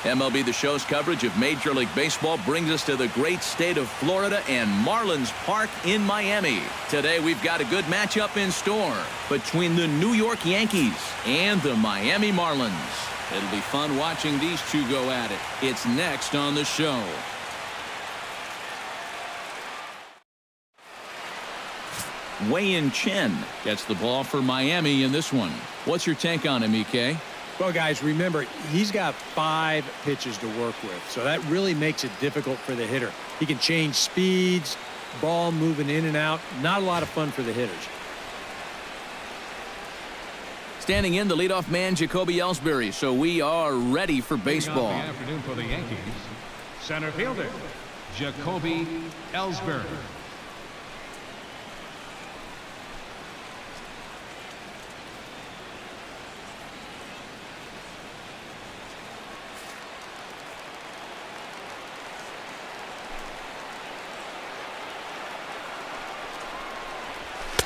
MLB The Show's coverage of Major League Baseball brings us to the great state of Florida and Marlins Park in Miami. Today we've got a good matchup in store between the New York Yankees and the Miami Marlins. It'll be fun watching these two go at it. It's next on the show. Wei-Yin Chen gets the ball for Miami in this one. What's your take on him, EK? Well, guys, remember, he's got 5 pitches to work with, so that really makes it difficult for the hitter. He can change speeds, ball moving in and out. Not a lot of fun for the hitters. Standing in, the leadoff man, Jacoby Ellsbury. So we are ready for baseball. Good afternoon for the Yankees. Center fielder, Jacoby Ellsbury.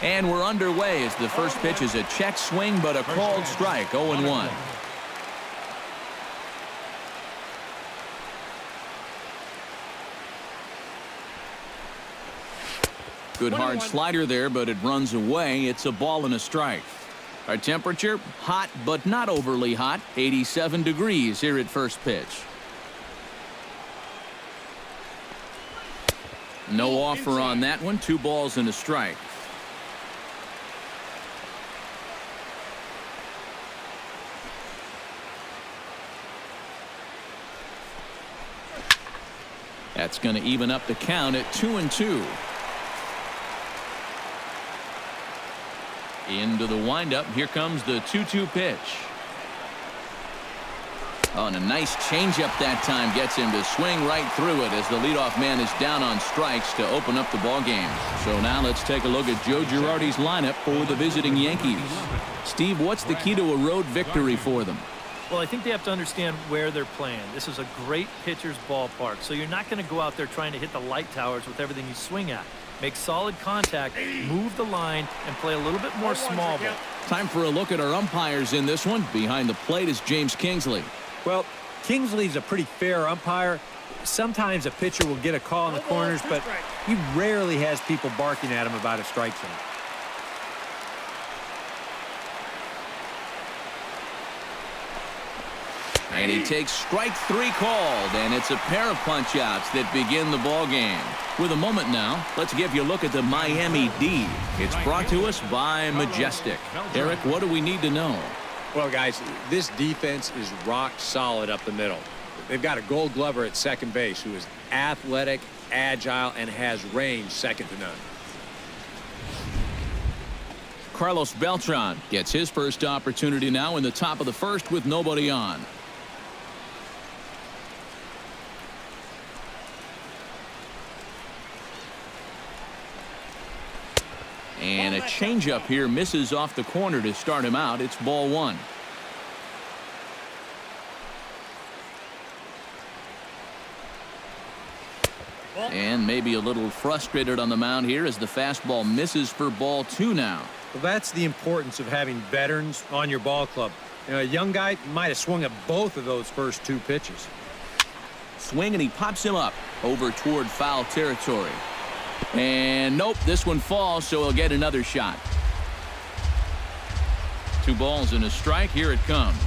And we're underway as the first pitch is a check swing, but a called strike, 0-1. Good hard slider there, but it runs away. It's a ball and a strike. Our temperature, hot but not overly hot, 87 degrees here at first pitch. No offer on that one. 2 balls and a strike. That's going to even up the count at 2-2. Into the windup. Here comes the 2-2 pitch. Oh, and a nice changeup that time gets him to swing right through it as the leadoff man is down on strikes to open up the ball game. So now let's take a look at Joe Girardi's lineup for the visiting Yankees. Steve, what's the key to a road victory for them? Well, I think they have to understand where they're playing. This is a great pitcher's ballpark, so you're not going to go out there trying to hit the light towers with everything you swing at. Make solid contact, move the line, and play a little bit more small ball. Time for a look at our umpires in this one. Behind the plate is James Kingsley. Well, Kingsley's a pretty fair umpire. Sometimes a pitcher will get a call in the corners, but he rarely has people barking at him about a strike zone. And he takes strike 3 called, and it's a pair of punch-outs that begin the ball game. With a moment now, let's give you a look at the Miami D. It's brought to us by Majestic. Eric, what do we need to know? Well, guys, this defense is rock solid up the middle. They've got a Gold Glover at second base who is athletic, agile, and has range second to none. Carlos Beltran gets his first opportunity now in the top of the first with nobody on. And a changeup here misses off the corner to start him out. It's ball 1. And maybe a little frustrated on the mound here as the fastball misses for ball 2 now. Well, that's the importance of having veterans on your ball club. You know, a young guy might have swung at both of those first 2 pitches. Swing, and he pops him up over toward foul territory. And nope, this one falls, so he'll get another shot. 2 balls and a strike. Here it comes.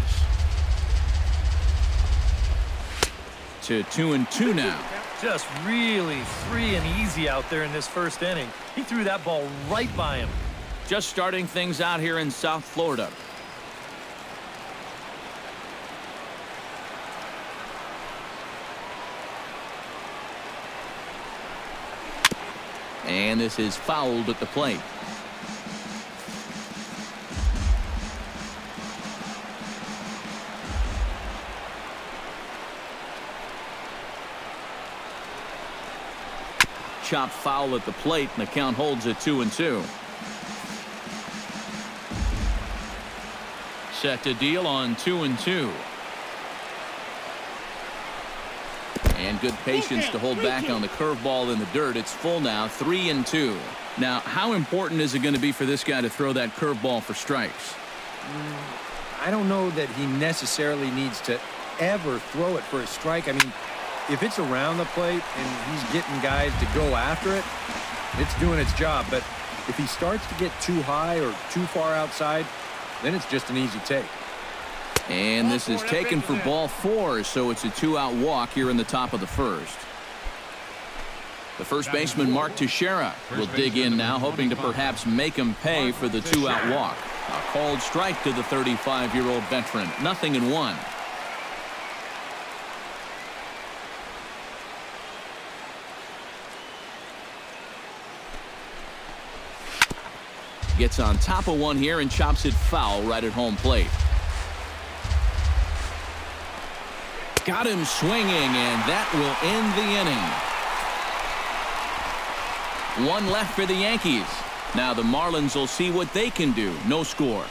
To 2-2 now. Just really free and easy out there in this first inning. He threw that ball right by him. Just starting things out here in South Florida. And this is fouled at the plate. Chop foul at the plate, and the count holds at 2-2. Set to deal on 2-2. And good patience to hold back on the curveball in the dirt. It's full now, 3-2. Now, how important is it going to be for this guy to throw that curveball for strikes? I don't know that he necessarily needs to ever throw it for a strike. I mean, if it's around the plate and he's getting guys to go after it, it's doing its job. But if he starts to get too high or too far outside, then it's just an easy take. And this is taken for ball 4, so it's a 2-out walk here in the top of the first. The first baseman, Mark Teixeira, will dig in now, hoping to perhaps make him pay for the 2-out walk. A called strike to the 35-year-old veteran. 0-1. Gets on top of one here and chops it foul right at home plate. Got him swinging, and that will end the inning. One left for the Yankees. Now the Marlins will see what they can do. No score.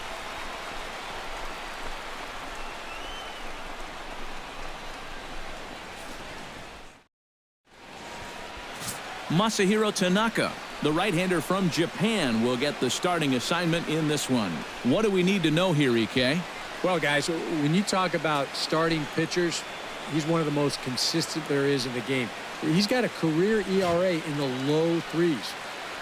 Masahiro Tanaka, the right-hander from Japan, will get the starting assignment in this one. What do we need to know here, EK? Well, guys, when you talk about starting pitchers, he's one of the most consistent there is in the game. He's got a career ERA in the low 3s.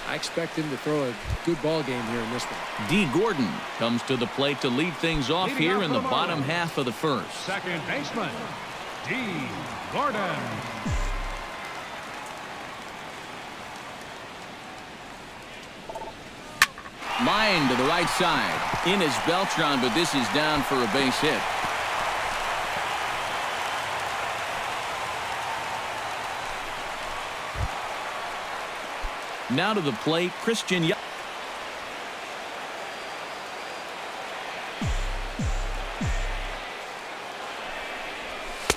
I expect him to throw a good ball game here in this one. D. Gordon comes to the plate to lead things off here in the bottom half of the first. Second baseman, D. Gordon. Line to the right side. In is Beltran, but this is down for a base hit. Now to the plate, Christian.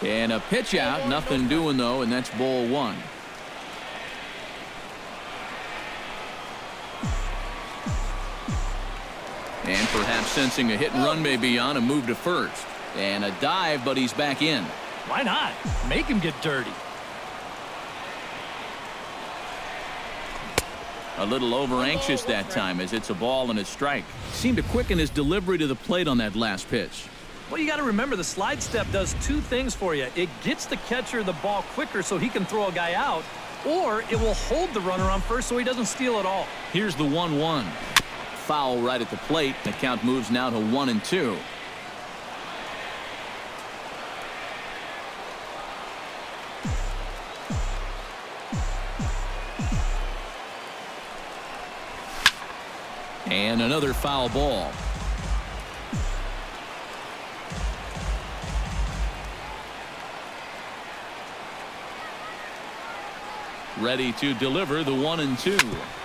And a pitch out, nothing doing though, and that's ball 1. And perhaps sensing a hit and run may be on, a move to first. And a dive, but he's back in. Why not? Make him get dirty. A little over-anxious that time as it's a ball and a strike. Seemed to quicken his delivery to the plate on that last pitch. Well, you got to remember the slide step does 2 things for you. It gets the catcher the ball quicker so he can throw a guy out, or it will hold the runner on first so he doesn't steal it all. Here's the 1-1. Foul right at the plate. The count moves now to 1-2. And another foul ball. Ready to deliver the 1-2.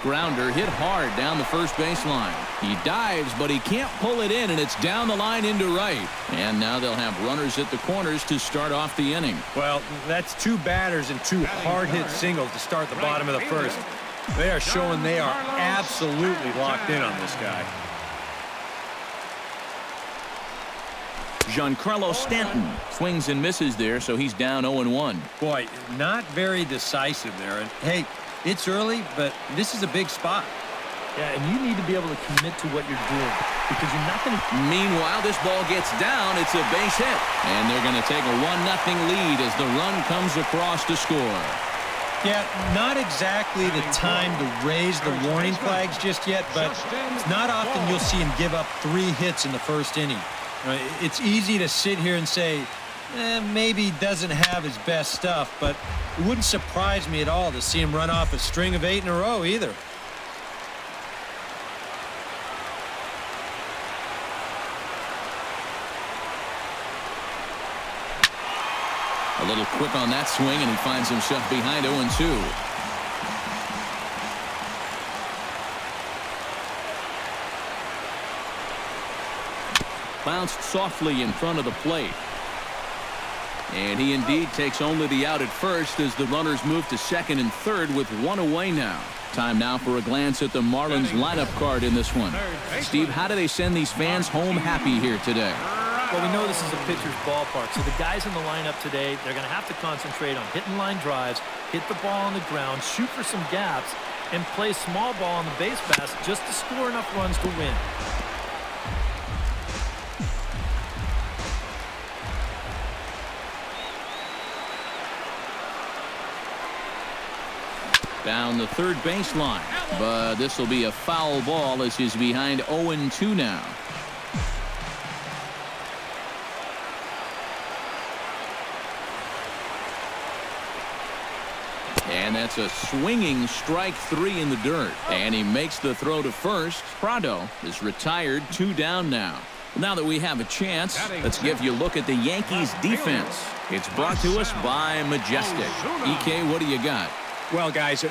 Grounder hit hard down the first baseline. He dives, but he can't pull it in, and it's down the line into right. And now they'll have runners at the corners to start off the inning. Well, that's 2 batters and 2 hard-hit singles to start the bottom of the first. They are showing they are absolutely locked in on this guy. Giancarlo Stanton swings and misses there, so he's down 0-1. Boy, not very decisive there. And hey, it's early, but this is a big spot. Yeah, and you need to be able to commit to what you're doing because you're not going to. Meanwhile, this ball gets down. It's a base hit. And they're going to take a 1-0 lead as the run comes across to score. Yeah, not exactly the time to raise the warning flags just yet, but it's not often you'll see him give up 3 hits in the first inning. It's easy to sit here and say, maybe he doesn't have his best stuff, but it wouldn't surprise me at all to see him run off a string of 8 in a row either. A little quick on that swing, and he finds himself behind 0-2. Bounced softly in front of the plate. And he indeed takes only the out at first as the runners move to second and third with 1 away now. Time now for a glance at the Marlins lineup card in this one. Steve, how do they send these fans home happy here today? Well, we know this is a pitcher's ballpark, so the guys in the lineup today, they're going to have to concentrate on hitting line drives, hit the ball on the ground, shoot for some gaps, and play small ball on the base pass just to score enough runs to win. Down the third baseline. But this will be a foul ball as he's behind 0-2 now. And that's a swinging strike 3 in the dirt. And he makes the throw to first. Prado is retired, 2 down now. Now that we have a chance, let's give you a look at the Yankees defense. It's brought to us by Majestic. EK, what do you got? Well, guys,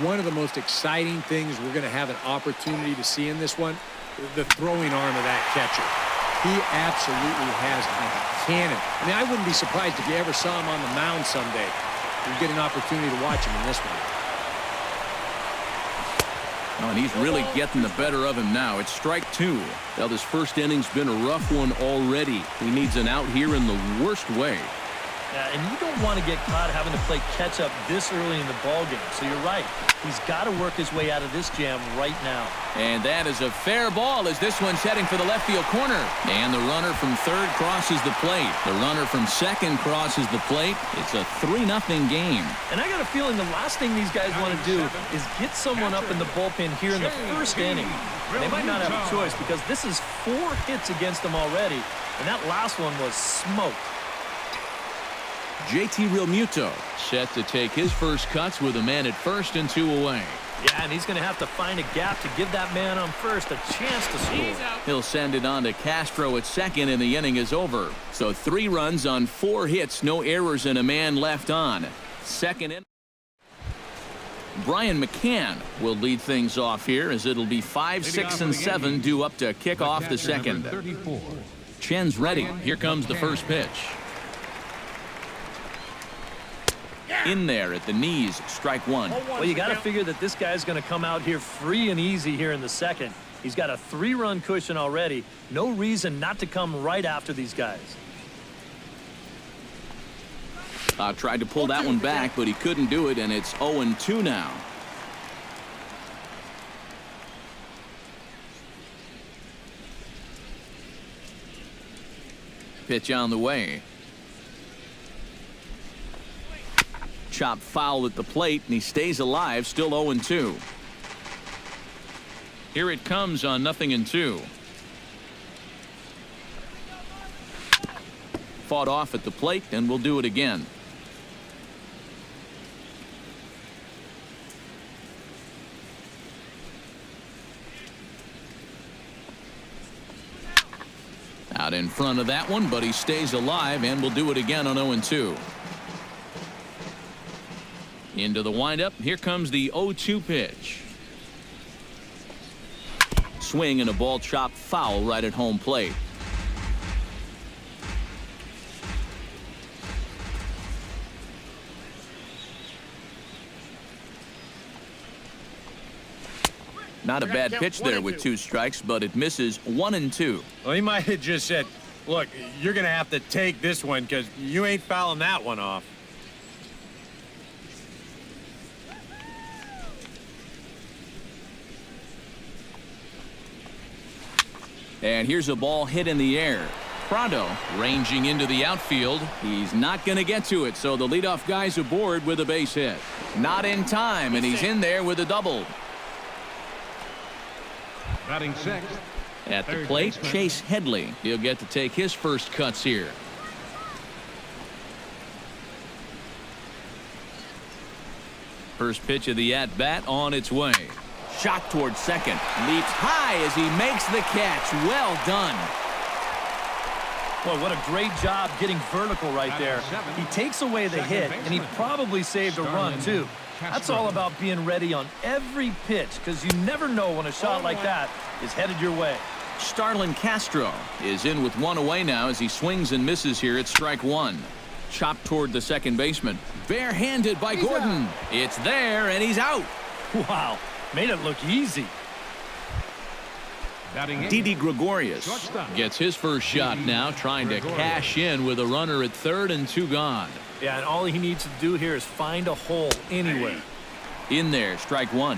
one of the most exciting things we're going to have an opportunity to see in this one, the throwing arm of that catcher. He absolutely has a cannon. I mean, I wouldn't be surprised if you ever saw him on the mound someday. You'll get an opportunity to watch him in this one. Oh, and he's really getting the better of him now. It's strike 2. Now, this first inning's been a rough one already. He needs an out here in the worst way. Yeah, and you don't want to get caught having to play catch-up this early in the ballgame. So you're right. He's got to work his way out of this jam right now. And that is a fair ball as this one's heading for the left field corner. And the runner from third crosses the plate. The runner from second crosses the plate. It's a 3-0 game. And I got a feeling the last thing these guys want to do is get someone up in the bullpen here in the first inning. And they might not have a choice because this is 4 hits against them already. And that last one was smoked. JT Realmuto set to take his first cuts with a man at first and 2 away. Yeah, and he's going to have to find a gap to give that man on first a chance to score. He'll send it on to Castro at second, and the inning is over. So 3 runs on 4 hits, no errors, and a man left on. Second inning. Brian McCann will lead things off here as it'll be 5, 6, and 7 due up to kick off the second. Chen's ready. Here comes the first pitch. In there at the knees, strike 1. Well, you got to figure that this guy's going to come out here free and easy here in the second. He's got a 3-run cushion already. No reason not to come right after these guys. Tried to pull that one back, but he couldn't do it, and it's 0-2 now. Pitch on the way. Chop foul at the plate, and he stays alive, still 0-2. Here it comes on 0-2. Fought off at the plate, and we'll do it again. Out in front of that one, but he stays alive, and we'll do it again on 0-2. Into the windup. Here comes the 0-2 pitch. Swing and a ball chopped foul right at home plate. Not a bad pitch there with 2 strikes, but it misses 1-2. Well, he might have just said, look, you're going to have to take this one because you ain't fouling that one off. And here's a ball hit in the air. Prado ranging into the outfield. He's not going to get to it, so the leadoff guy's aboard with a base hit. Not in time, and he's in there with a double. Batting sixth. At the plate, Chase Headley. He'll get to take his first cuts here. First pitch of the at-bat on its way. Shot towards second. Leaps high as he makes the catch. Well done. Boy, what a great job getting vertical right there. He takes away the hit, and he probably saved a run, too. That's all about being ready on every pitch because you never know when a shot like that is headed your way. Starlin Castro is in with 1 away now as he swings and misses here at strike 1. Chopped toward the second baseman. Barehanded by Gordon. It's there, and he's out. Wow. Made it look easy. Didi Gregorius gets his first shot now, trying to cash in with a runner at third and 2 gone. Yeah, and all he needs to do here is find a hole anywhere. In there, strike 1.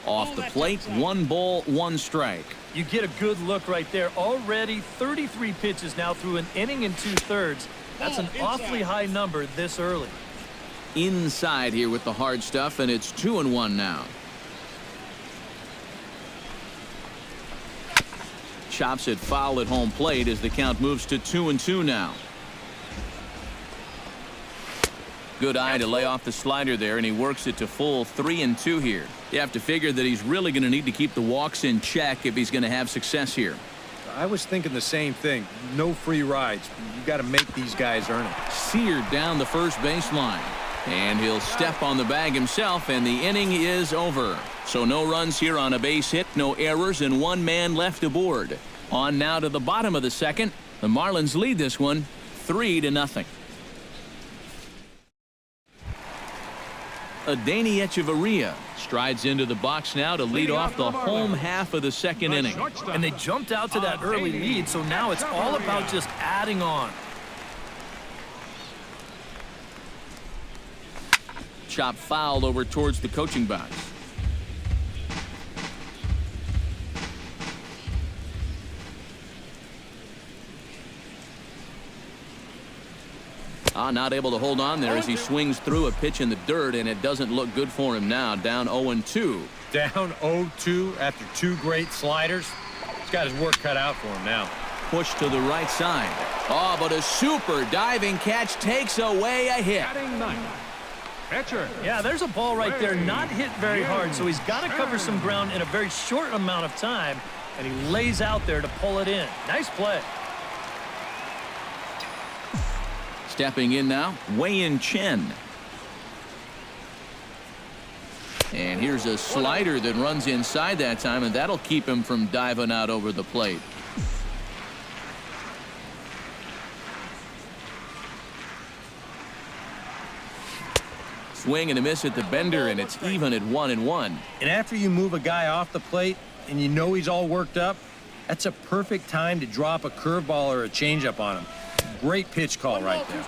Off the plate, 1 ball, 1 strike. You get a good look right there. Already 33 pitches now through an inning and 2/3. That's an awfully high number this early. Inside here with the hard stuff, and it's 2-1 now. Chops it foul at home plate as the count moves to 2-2 now. Good eye to lay off the slider there, and he works it to full 3-2 here. You have to figure that he's really going to need to keep the walks in check if he's going to have success here. I was thinking the same thing. No free rides. You got to make these guys earn it. Seared down the first baseline. And he'll step on the bag himself, and the inning is over. So no runs here on a base hit, no errors, and one man left aboard. On now to the bottom of the second. The Marlins lead this one 3-0. Adeiny Echeverria strides into the box now to lead off the home half of the second inning. And they jumped out to that early lead, so now it's all about just adding on. Chop foul over towards the coaching box. Not able to hold on there as he swings through a pitch in the dirt, and it doesn't look good for him now. Down 0-2. Down 0-2 after two great sliders. He's got his work cut out for him now. Push to the right side. Oh, but a super diving catch takes away a hit. Pitcher. Yeah, there's a ball right there, not hit very hard, so he's got to cover some ground in a very short amount of time, and he lays out there to pull it in. Nice play. Stepping in now, Wei-Yin Chen. And here's a slider that runs inside that time, and that'll keep him from diving out over the plate. Swing and a miss at the bender, and it's even at 1-1. And after you move a guy off the plate and you know he's all worked up, that's a perfect time to drop a curveball or a changeup on him. Great pitch call right there.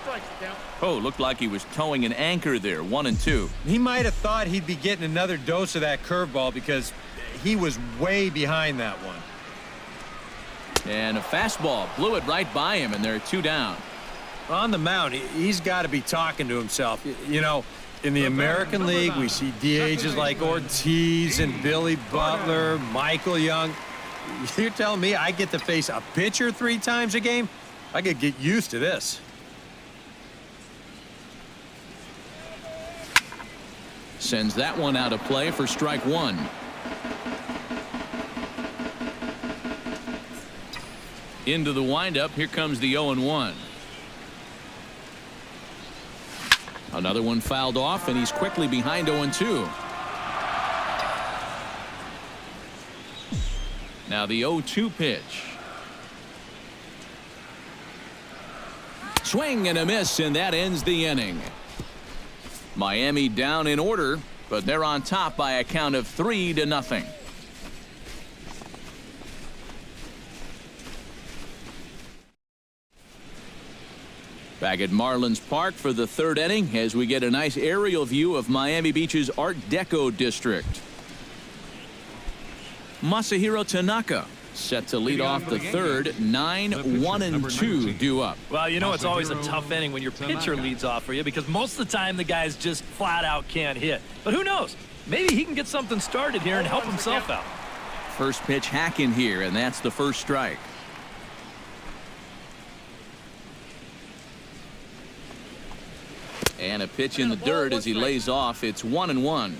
Oh, looked like he was towing an anchor there. 1-2. He might have thought he'd be getting another dose of that curveball because he was way behind that one. And a fastball blew it right by him, and they're 2 down. On the mound, he's got to be talking to himself. You know, in the American League, we see DHs like Ortiz and Billy Butler, Michael Young. You're telling me I get to face a pitcher 3 times a game? I could get used to this. Sends that one out of play for strike 1. Into the windup. Here comes the 0-1. Another one fouled off, and he's quickly behind 0-2. Now the 0-2 pitch. Swing and a miss, and that ends the inning. Miami down in order, but they're on top by a count of 3-0. Back at Marlins Park for the 3rd inning as we get a nice aerial view of Miami Beach's Art Deco district. Masahiro Tanaka set to lead off the 3rd. 9-1-2 due up. Well, you know it's always a tough inning when your pitcher leads off for you because most of the time the guys just flat out can't hit. But who knows? Maybe he can get something started here and help himself out. First pitch hack in here, and that's the first strike. And a pitch in the dirt as he lays off. It's 1-1.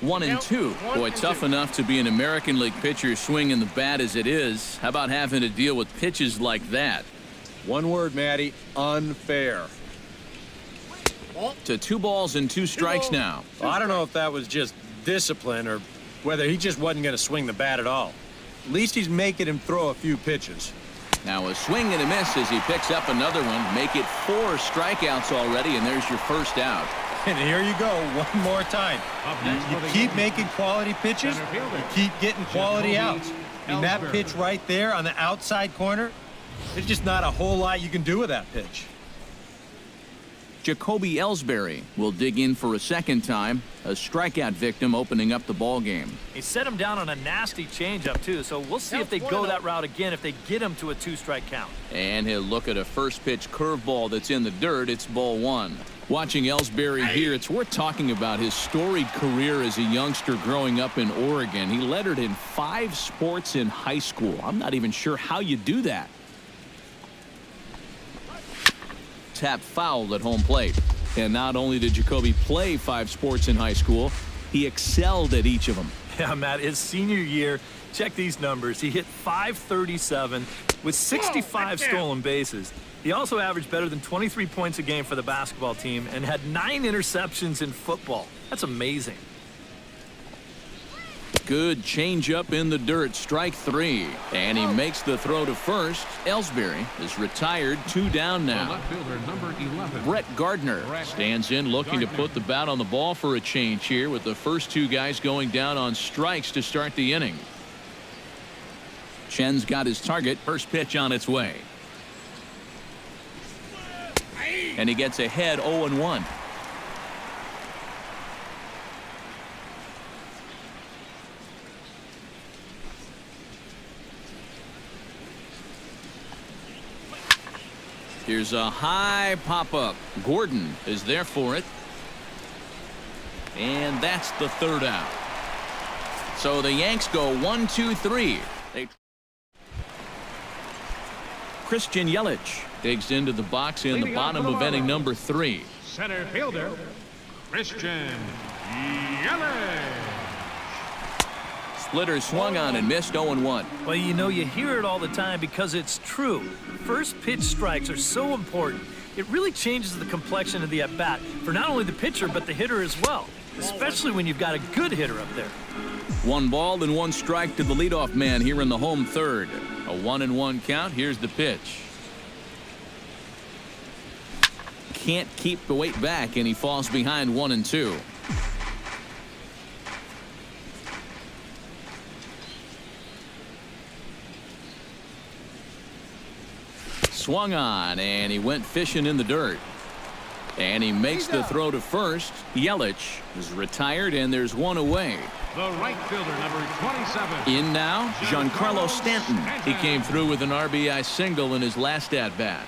One and two. Boy, tough enough to be an American League pitcher swinging the bat as it is. How about having to deal with pitches like that? One word, Matty, unfair. To 2 balls and 2 strikes now. Well, I don't know if that was just discipline or whether he just wasn't going to swing the bat at all. At least he's making him throw a few pitches. Now a swing and a miss as he picks up another one. Make it 4 strikeouts already, and there's your first out. And here you go, one more time. You keep making quality pitches, you keep getting quality outs. And that pitch right there on the outside corner, there's just not a whole lot you can do with that pitch. Jacoby Ellsbury will dig in for a second time, a strikeout victim opening up the ball game. He set him down on a nasty changeup, too, so we'll see if they go that route again if they get him to a 2-strike count. And he'll look at a first pitch curveball that's in the dirt. It's ball one. Watching Ellsbury here, it's worth talking about his storied career as a youngster growing up in Oregon. He lettered in 5 sports in high school. I'm not even sure how you do that. Tap fouled at home plate. And not only did Jacoby play 5 sports in high school, he excelled at each of them. Yeah, Matt, his senior year, check these numbers. He hit .537 with 65 stolen bases. He also averaged better than 23 points a game for the basketball team and had 9 interceptions in football. That's amazing. Good changeup in the dirt, strike 3. And he makes the throw to first. Ellsbury is retired, 2 down now. Left fielder number 11. Brett Gardner stands in looking to put the bat on the ball for a change here with the first 2 guys going down on strikes to start the inning. Chen's got his target. First pitch on its way. And he gets ahead 0-1. Here's a high pop-up. Gordon is there for it. And that's the 3rd out. So the Yanks go 1-2-3. Christian Yelich digs into the box in the bottom of inning number 3. Center fielder, Christian Yelich. Splitter swung on and missed 0-1. Well, you know, you hear it all the time because it's true. First pitch strikes are so important. It really changes the complexion of the at-bat for not only the pitcher but the hitter as well, especially when you've got a good hitter up there. 1 ball and 1 strike to the leadoff man here in the home 3rd. A 1-1 count. Here's the pitch. Can't keep the weight back, and he falls behind 1-2. Swung on, and he went fishing in the dirt. And he makes the throw to first. Yelich is retired, and there's 1 away. The right fielder, number 27. In now, Giancarlo Stanton. He came through with an RBI single in his last at-bat.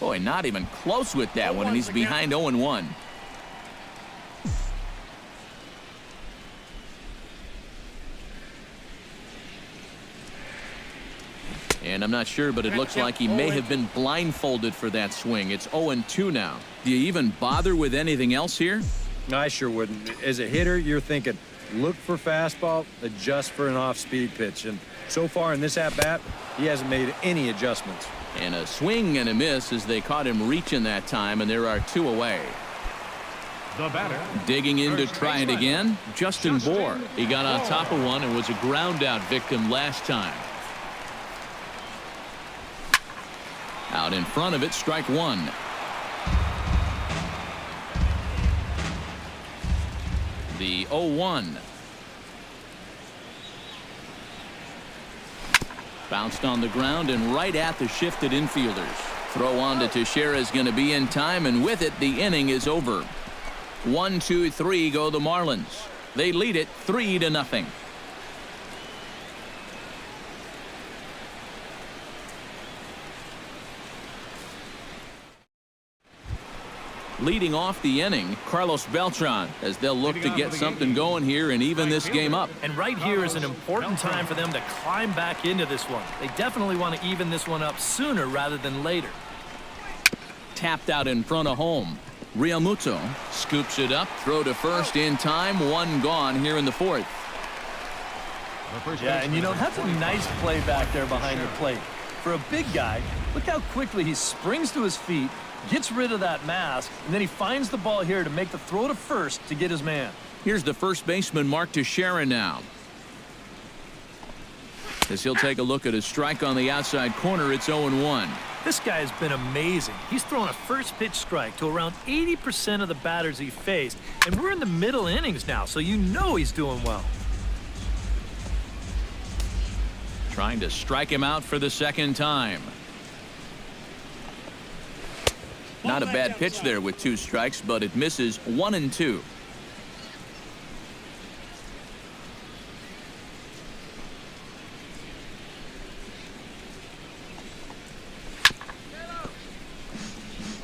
Boy, not even close with that one, and he's behind 0-1. And I'm not sure, but it looks like he may have been blindfolded for that swing. It's 0-2 now. Do you even bother with anything else here? I sure wouldn't. As a hitter, you're thinking, look for fastball, adjust for an off-speed pitch. And so far in this at-bat, he hasn't made any adjustments. And a swing and a miss as they caught him reaching that time, and there are 2 away. The batter. Digging in to try it again, Justin Bour. He got on top of one and was a ground-out victim last time. Out in front of it, strike 1. The 0-1. Bounced on the ground and right at the shifted infielders. Throw on to Teixeira is going to be in time, and with it, the inning is over. 1-2-3 go the Marlins. They lead it 3-0. Leading off the inning, Carlos Beltran, as they'll look to get something going here and even this game up. And right here is an important time for them to climb back into this one. They definitely want to even this one up sooner rather than later. Tapped out in front of home. Realmuto scoops it up, throw to first in time, 1 gone here in the 4th. Yeah, and you know, that's a nice play back there behind the plate. For a big guy, look how quickly he springs to his feet, gets rid of that mask, and then he finds the ball here to make the throw to first to get his man. Here's the first baseman, Mark Teixeira, now. As he'll take a look at his strike on the outside corner, it's 0-1. This guy has been amazing. He's thrown a first pitch strike to around 80% of the batters he faced, and we're in the middle innings now, so you know he's doing well. Trying to strike him out for the second time. Not a bad pitch there with 2 strikes, but it misses 1-2.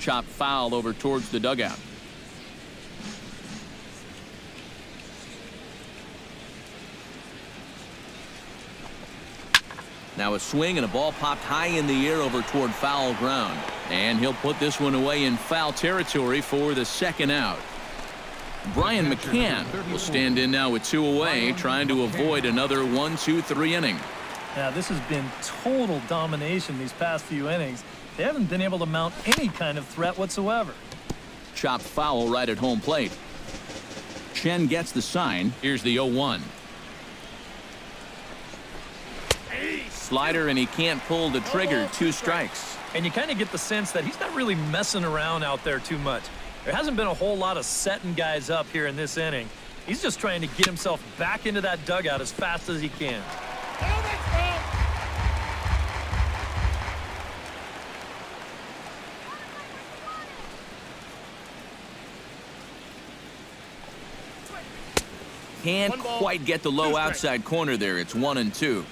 Chop foul over towards the dugout. Now a swing and a ball popped high in the air over toward foul ground. And he'll put this one away in foul territory for the 2nd out. Brian McCann will stand in now with 2 away, trying to avoid another 1-2-3 inning. Now, this has been total domination these past few innings. They haven't been able to mount any kind of threat whatsoever. Chopped foul right at home plate. Chen gets the sign. Here's the 0-1. Slider, and he can't pull the trigger. 2 strikes. And you kind of get the sense that he's not really messing around out there too much. There hasn't been a whole lot of setting guys up here in this inning. He's just trying to get himself back into that dugout as fast as he can. Can't quite get the low outside corner there. It's 1-2.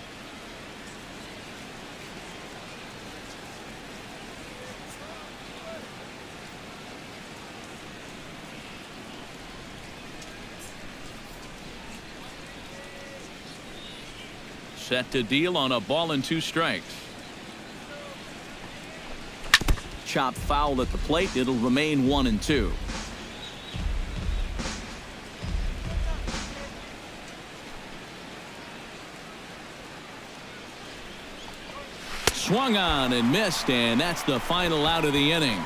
Set to deal on a ball and 2 strikes. Chop foul at the plate. It'll remain 1-2. Swung on and missed, and that's the final out of the inning.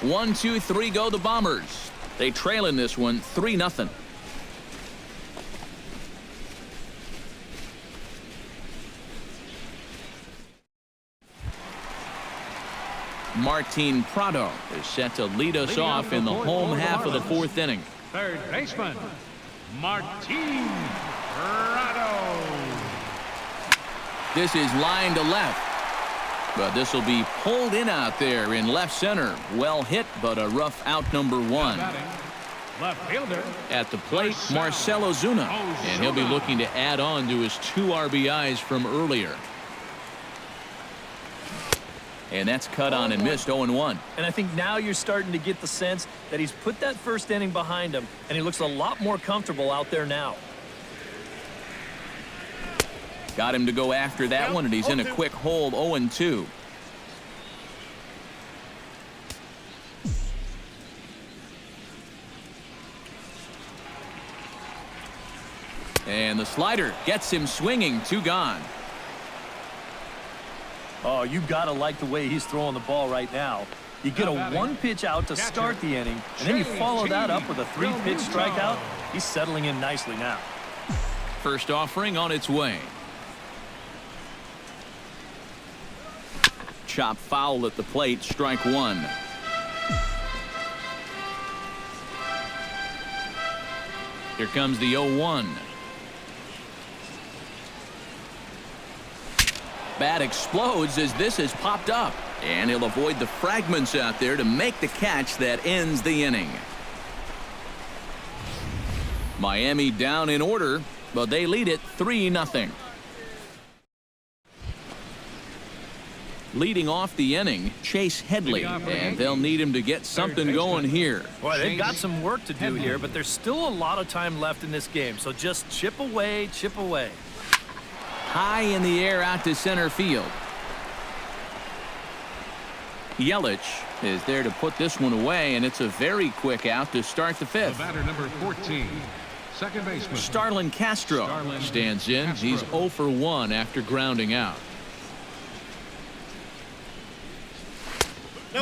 1-2-3 go the Bombers. They trail in this one 3-0. Martin Prado is set to lead us off in the home half of the 4th inning. Third baseman, Martin Prado. This is line to left. But this will be pulled in out there in left center. Well hit, but a rough out number 1. Left fielder. At the plate, Marcell Ozuna. And he'll be looking to add on to his 2 RBIs from earlier. And that's cut on and missed 0-1. And I think now you're starting to get the sense that he's put that first inning behind him, and he looks a lot more comfortable out there now. Got him to go after that one, and he's in a quick hold. 0-2. And the slider gets him swinging. 2 gone. Oh, you got to like the way he's throwing the ball right now. You get a 1-pitch out to start the inning, and then you follow that up with a 3-pitch strikeout. He's settling in nicely now. First offering on its way. Chop foul at the plate. Strike 1. Here comes the 0-1. Bat explodes as this has popped up, and he'll avoid the fragments out there to make the catch that ends the inning. Miami down in order, but they lead it 3-0. Leading off the inning, Chase Headley, and they'll need him to get something going here. Boy, they've got some work to do here, but there's still a lot of time left in this game, so just chip away, chip away. High in the air out to center field. Yelich is there to put this one away, and it's a very quick out to start the 5th. The batter number 14, second baseman Starlin Castro stands in. He's 0 for 1 after grounding out.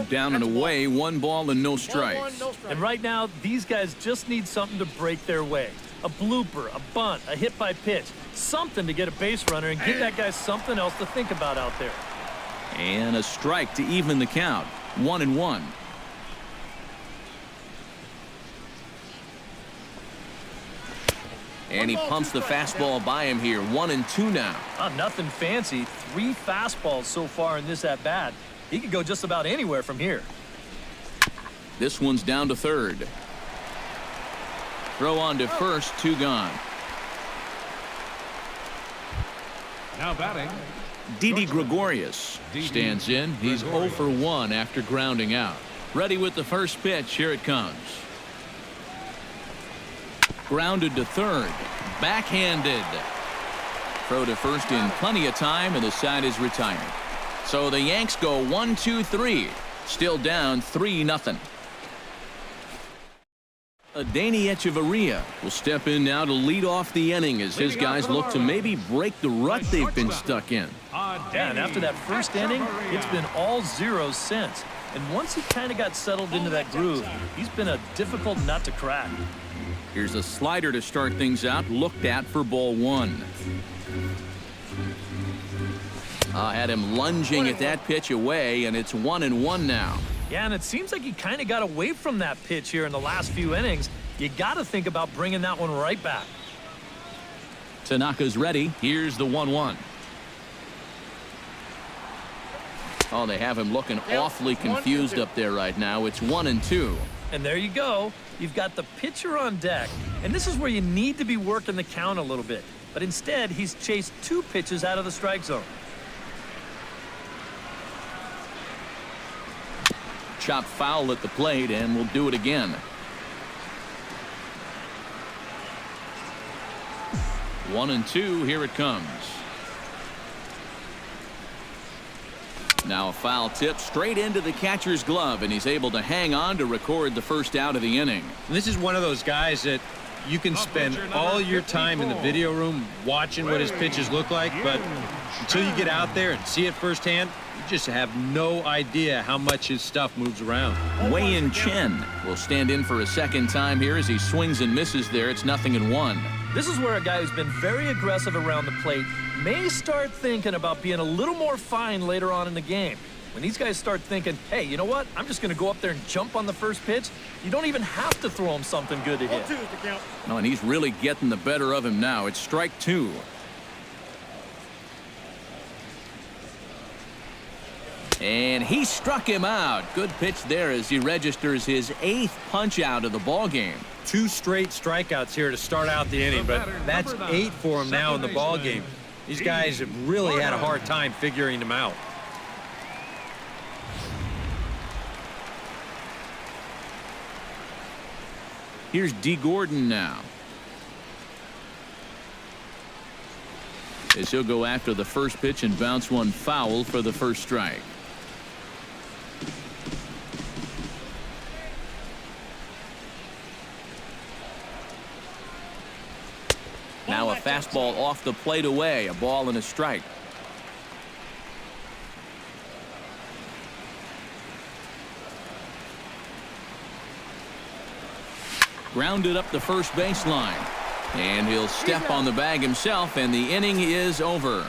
Down and away, 1 ball and no strikes. And right now, these guys just need something to break their way. A blooper, a bunt, a hit by pitch, something to get a base runner and give that guy something else to think about out there. And a strike to even the count. 1-1. And he pumps the fastball by him here. 1-2 now. Nothing fancy. 3 fastballs so far in this at-bat. He could go just about anywhere from here. This one's down to third. Throw on to first, 2 gone. Now batting. Didi Gregorius stands in. He's 0 for 1 after grounding out. Ready with the first pitch. Here it comes. Grounded to third. Backhanded. Throw to first in plenty of time, and the side is retired. So the Yanks go 1-2-3. Still down 3-0. Adeiny Echeverria will step in now to lead off the inning as his guys look to maybe break the rut they've been stuck in. Yeah, and after that first inning, it's been all zeros since. And once he kind of got settled into that groove, he's been a difficult nut to crack. Here's a slider to start things out, looked at for ball 1. Had him lunging at that pitch away, and it's 1-1 now. Yeah, and it seems like he kind of got away from that pitch here in the last few innings. You got to think about bringing that one right back. Tanaka's ready. Here's the 1-1. Oh, they have him looking awfully confused up there right now. It's 1-2. And there you go. You've got the pitcher on deck. And this is where you need to be working the count a little bit. But instead, he's chased 2 pitches out of the strike zone. Chop foul at the plate, and we'll do it again. 1-2. Here it comes. Now a foul tip straight into the catcher's glove, and he's able to hang on to record the first out of the inning. And this is one of those guys that you can spend all your time in the video room watching what his pitches look like, but until you get out there and see it firsthand, you just have no idea how much his stuff moves around. Wei-Yin Chen will stand in for a second time here as he swings and misses there. It's 0-1. This is where a guy who's been very aggressive around the plate may start thinking about being a little more fine later on in the game. When these guys start thinking, hey, you know what? I'm just going to go up there and jump on the first pitch. You don't even have to throw him something good to hit. No, and he's really getting the better of him now. It's strike 2. And he struck him out. Good pitch there as he registers his 8th punch out of the ball game. 2 straight strikeouts here to start out the inning, but that's 8 for him now in the ball game. These guys have really had a hard time figuring him out. Here's D. Gordon now. As he'll go after the first pitch and bounce one foul for the first strike. Now a fastball off the plate away, a ball and a strike. Grounded up the first baseline. And he'll step on the bag himself, and the inning is over.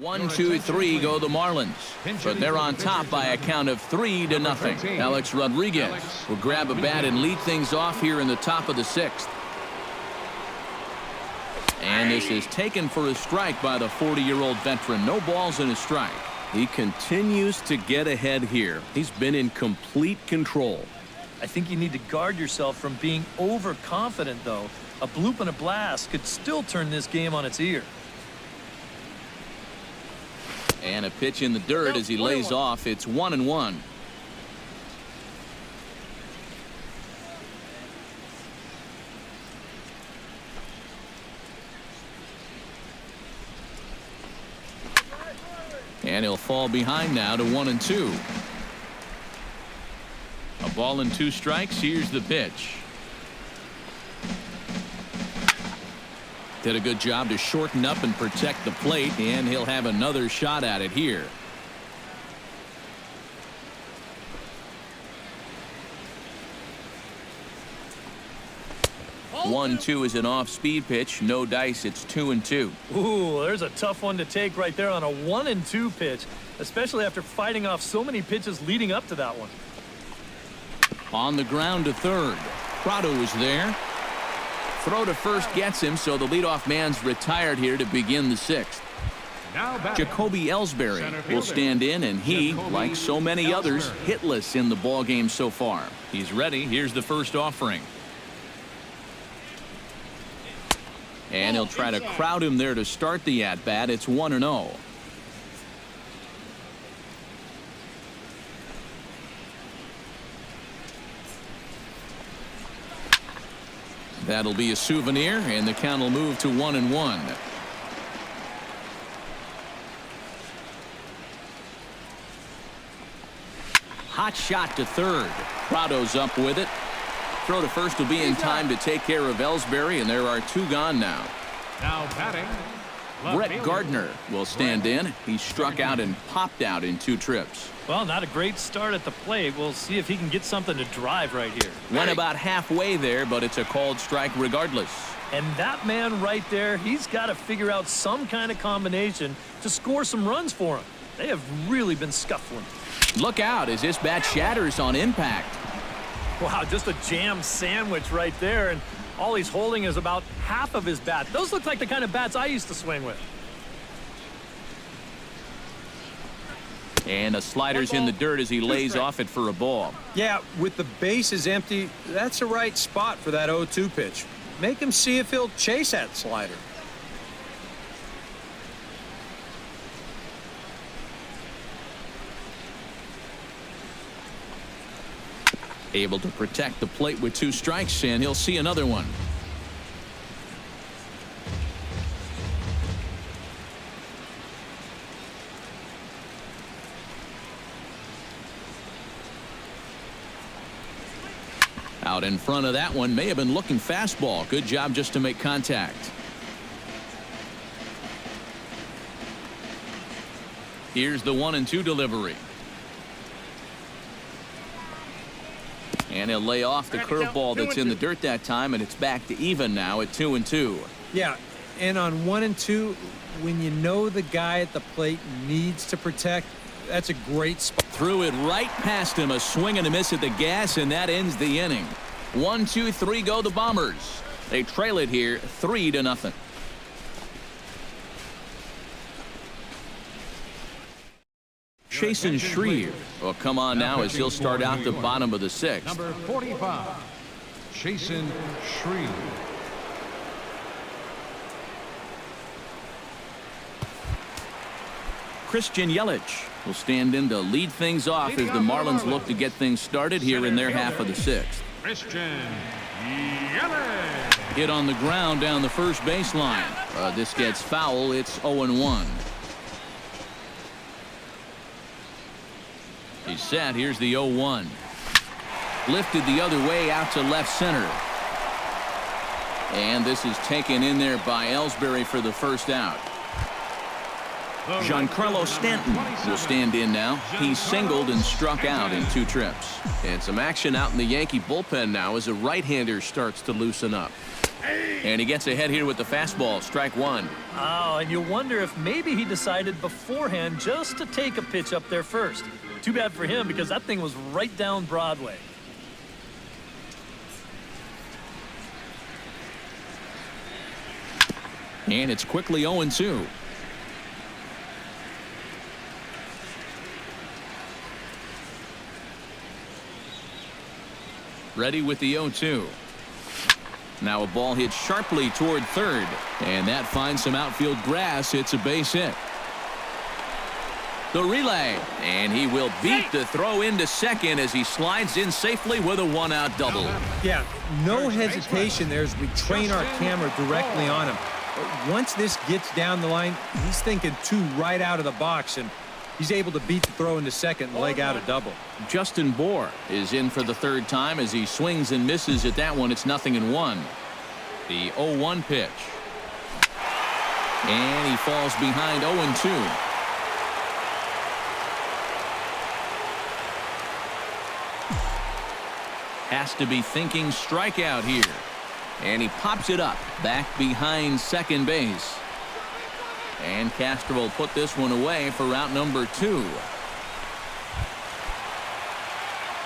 1-2-3 go the Marlins, but they're on top by a count of 3-0. Alex Rodriguez will grab a bat and lead things off here in the top of the 6th. And this is taken for a strike by the 40-year-old veteran. No balls and a strike. He continues to get ahead here. He's been in complete control. I think you need to guard yourself from being overconfident, though. A bloop and a blast could still turn this game on its ear. And a pitch in the dirt as he lays off. It's 1-1. And he'll fall behind now to 1-2. A ball and 2 strikes. Here's the pitch. Did a good job to shorten up and protect the plate, and he'll have another shot at it here. 1-2 is an off-speed pitch. No dice. It's 2-2. Ooh, there's a tough one to take right there on a 1-2 pitch, especially after fighting off so many pitches leading up to that one. On the ground to third. Prado is there. Throw to first gets him, so the leadoff man's retired here to begin the 6th. Now batting, Jacoby Ellsbury will stand in, and he, like so many others, hitless in the ballgame so far. He's ready. Here's the first offering. And he'll try to crowd him there to start the at-bat. It's 1-0. That'll be a souvenir, and the count will move to 1-1. Hot shot to third. Prado's up with it. Throw to first will be in time to take care of Ellsbury, and there are two gone now. now batting, Brett Gardner will stand in. He struck out and popped out in 2 trips. Well, not a great start at the plate. We'll see if he can get something to drive right here. Went about halfway there, but it's a called strike regardless. And that man right there, he's got to figure out some kind of combination to score some runs for him. They have really been scuffling. Look out as this bat shatters on impact. Wow, just a jam sandwich right there, and all he's holding is about half of his bat. Those look like the kind of bats I used to swing with. And a slider's in the dirt as he lays off it for a ball. Yeah, with the bases empty, that's the right spot for that 0-2 pitch. Make him see if he'll chase that slider. Able to protect the plate with 2 strikes, and he'll see another one. Out in front of that one, may have been looking fastball. Good job just to make contact. Here's the 1-2 delivery. And he'll lay off the curveball that's in the dirt that time, and it's back to even now at 2-2. Yeah, and on 1-2, when you know the guy at the plate needs to protect, that's a great spot. Threw it right past him, a swing and a miss at the gas, and that ends the inning. 1, 2, 3 go the Bombers. They trail it here 3-0. Chasen Shreve will come on now as he'll start out the bottom of the 6th. number 45, Chasen Shreve. Christian Yelich will stand in to lead things off as the Marlins look to get things started here in their half of the 6th. Christian Yelich. Hit on the ground down the first baseline. This gets foul. It's 0-1. He's set. Here's the 0-1. Lifted the other way out to left center. And this is taken in there by Ellsbury for the first out. Giancarlo Stanton will stand in now. He singled and struck out in 2 trips. And some action out in the Yankee bullpen now as a right-hander starts to loosen up. And he gets ahead here with the fastball. Strike 1. Oh, and you wonder if maybe he decided beforehand just to take a pitch up there first. Too bad for him because that thing was right down Broadway. And it's quickly 0-2. Ready with the 0-2. Now a ball hit sharply toward third, and that finds some outfield grass. It's a base hit. The relay, and he will beat the throw into second as he slides in safely with a 1-out double. Yeah, no hesitation there as we train our camera directly on him. Once this gets down the line, he's thinking 2 right out of the box, and he's able to beat the throw into second and leg out a double. Justin Bour is in for the 3rd time as he swings and misses at that one. It's 0-1. The 0-1 pitch. And he falls behind 0-2. Has to be thinking strikeout here. And he pops it up back behind second base. And Castro will put this one away for out number 2.